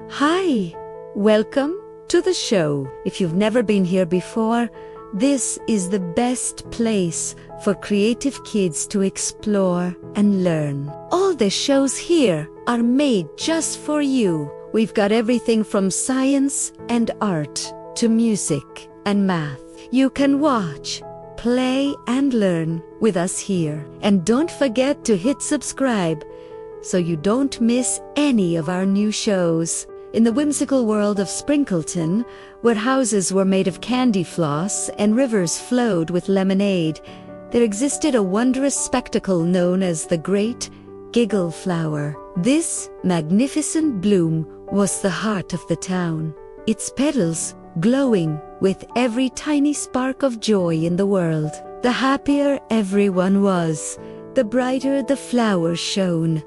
Hi, welcome to the show. If you've never been here before, this is the best place for creative kids to explore and learn. All the shows here are made just for you. We've got everything from science and art to music and math. You can watch, play, and learn with us here. And don't forget to hit subscribe so you don't miss any of our new shows. In the whimsical world of Sprinkleton, where houses were made of candy floss and rivers flowed with lemonade, there existed a wondrous spectacle known as the Great Giggle-Flower. This magnificent bloom was the heart of the town, its petals glowing with every tiny spark of joy in the world. The happier everyone was, the brighter the flowers shone,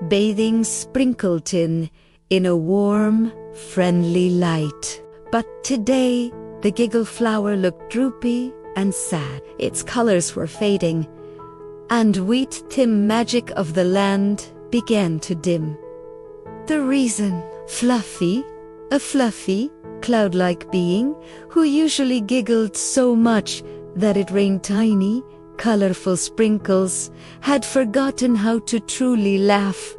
bathing Sprinkleton in a warm, friendly light. But today, the giggle-flower looked droopy and sad. Its colors were fading, and wheat-tim magic of the land began to dim. The reason, Fluffy, a fluffy, cloud-like being who usually giggled so much that it rained tiny, colorful sprinkles, had forgotten how to truly laugh.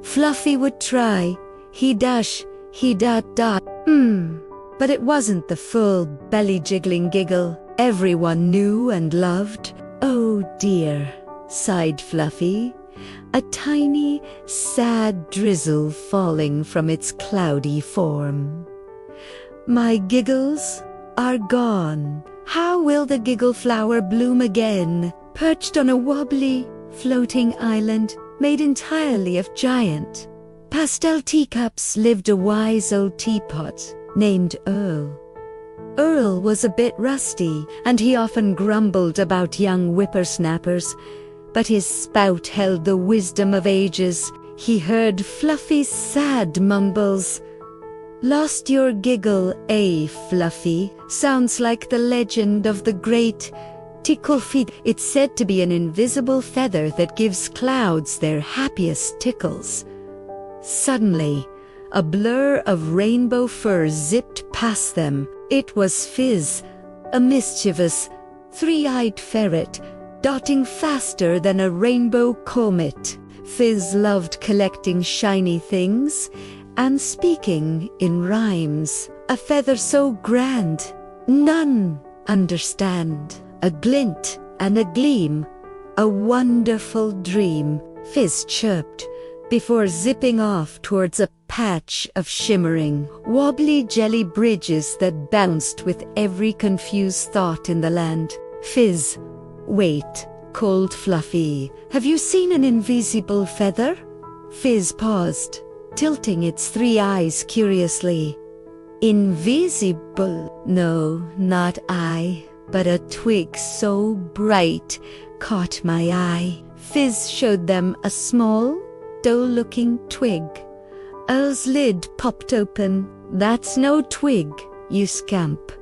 Fluffy would try, he'd dash, he'd dot, but it wasn't the full belly-jiggling giggle everyone knew and loved. Oh dear, sighed Fluffy, a tiny, sad drizzle falling from its cloudy form. My giggles are gone. How will the giggle-flower bloom again? Perched on a wobbly, floating island made entirely of giant pastel teacups lived a wise old teapot named Earl. Earl was a bit rusty, and he often grumbled about young whippersnappers, but his spout held the wisdom of ages. He heard Fluffy's sad mumbles. Lost your giggle, eh, Fluffy? Sounds like the legend of the great Tickle-Feather. It's said to be an invisible feather that gives clouds their happiest tickles. Suddenly, a blur of rainbow fur zipped past them. It was Fizz, a mischievous, three-eyed ferret, darting faster than a rainbow comet. Fizz loved collecting shiny things and speaking in rhymes. A feather so grand, none understand. A glint and a gleam, a wonderful dream, Fizz chirped before zipping off towards a patch of shimmering, wobbly jelly bridges that bounced with every confused thought in the land. Fizz, wait, called Fluffy. Have you seen an invisible feather? Fizz paused, tilting its three eyes curiously. Invisible? No, not I, but a twig so bright caught my eye. Fizz showed them a small, dull-looking twig. Earl's lid popped open. That's no twig, you scamp.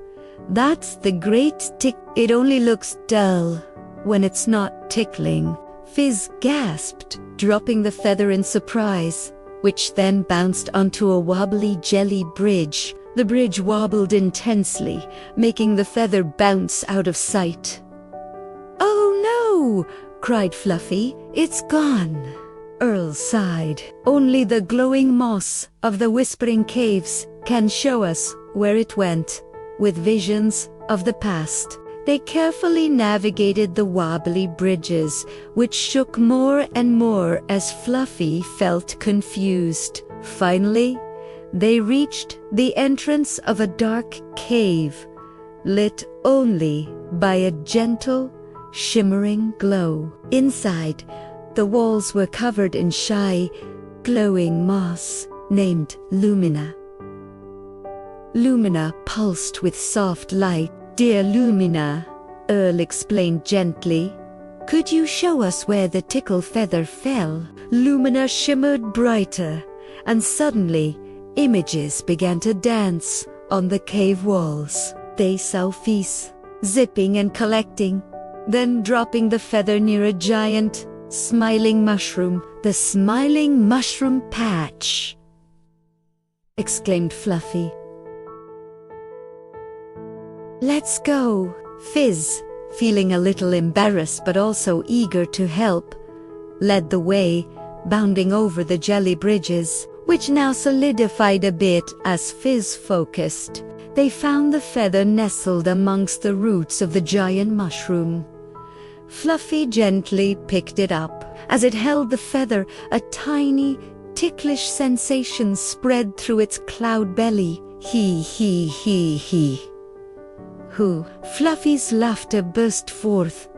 That's the great tick. It only looks dull when it's not tickling. Fizz gasped, dropping the feather in surprise, which then bounced onto a wobbly jelly bridge. The bridge wobbled intensely, making the feather bounce out of sight. Oh no! Cried Fluffy. It's gone. Earl sighed. Only the glowing moss of the whispering caves can show us where it went. With visions of the past, they carefully navigated the wobbly bridges, which shook more and more as Fluffy felt confused. Finally, they reached the entrance of a dark cave, lit only by a gentle, shimmering glow. Inside, the walls were covered in shy, glowing moss named Lumina. Lumina pulsed with soft light. Dear Lumina, Earl explained gently, could you show us where the Tickle-Feather fell? Lumina shimmered brighter, and suddenly images began to dance on the cave walls. They saw Fizz zipping and collecting, then dropping the feather near a giant, smiling mushroom, the smiling mushroom patch. exclaimed Fluffy. "Let's go." Fizz, feeling a little embarrassed but also eager to help, led the way, bounding over the jelly bridges, which now solidified a bit as Fizz focused. They found the feather nestled amongst the roots of the giant mushroom. Fluffy gently picked it up. As it held the feather, a tiny, ticklish sensation spread through its cloud belly. He. Who? Fluffy's laughter burst forth,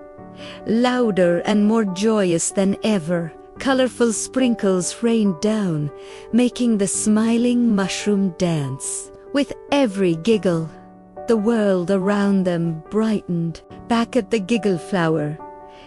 louder and more joyous than ever. Colorful sprinkles rained down, making the smiling mushroom dance. With every giggle, the world around them brightened. Back at the Giggle-Flower,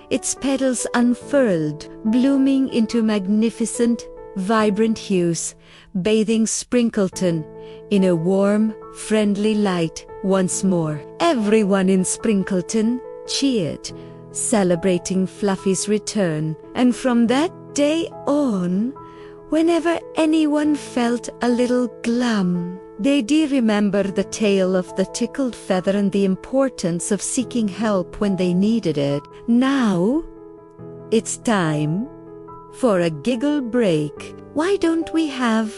its petals unfurled, blooming into magnificent, vibrant hues, bathing Sprinkleton in a warm, friendly light once more. Everyone in Sprinkleton cheered, celebrating Fluffy's return, and from that day on, whenever anyone felt a little glum, they did remember the tale of the tickled feather and the importance of seeking help when they needed it. Now, it's time for a giggle break. Why don't we have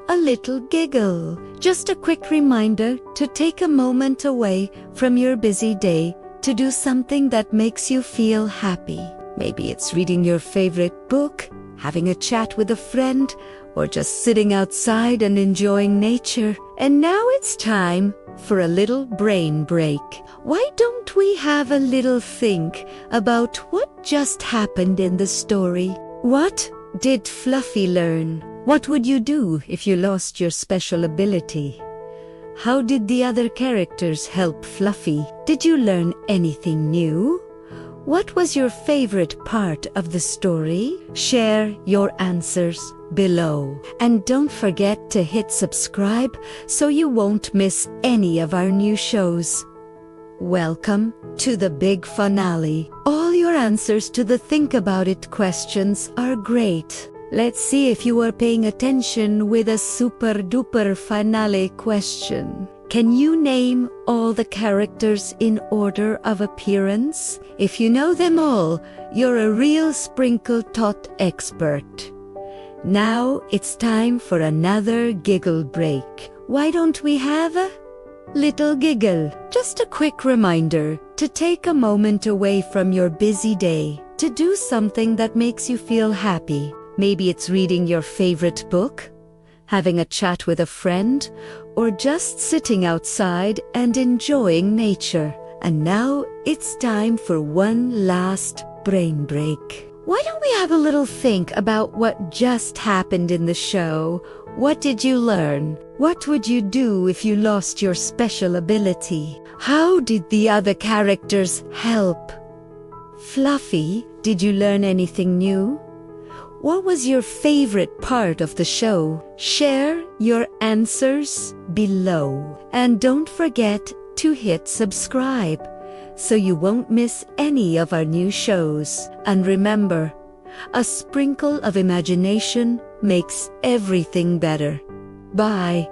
a little giggle? Just a quick reminder to take a moment away from your busy day to do something that makes you feel happy. Maybe it's reading your favorite book, having a chat with a friend, or just sitting outside and enjoying nature. And now it's time for a little brain break. Why don't we have a little think about what just happened in the story? What did Fluffy learn? What would you do if you lost your special ability? How did the other characters help Fluffy? Did you learn anything new? What was your favorite part of the story? Share your answers below. And don't forget to hit subscribe so you won't miss any of our new shows. Welcome to the big finale. All your answers to the Think About It questions are great. Let's see if you are paying attention with a super duper finale question. Can you name all the characters in order of appearance? If you know them all, you're a real Sprinkle Tot expert. Now it's time for another giggle break. Why don't we have a little giggle? Just a quick reminder to take a moment away from your busy day to do something that makes you feel happy. Maybe it's reading your favorite book, having a chat with a friend, or just sitting outside and enjoying nature. And now it's time for one last brain break. Why don't we have a little think about what just happened in the show? What did you learn? What would you do if you lost your special ability? How did the other characters help? Fluffy, did you learn anything new? What was your favorite part of the show? Share your answers below. And don't forget to hit subscribe so you won't miss any of our new shows. And remember, a sprinkle of imagination makes everything better. Bye.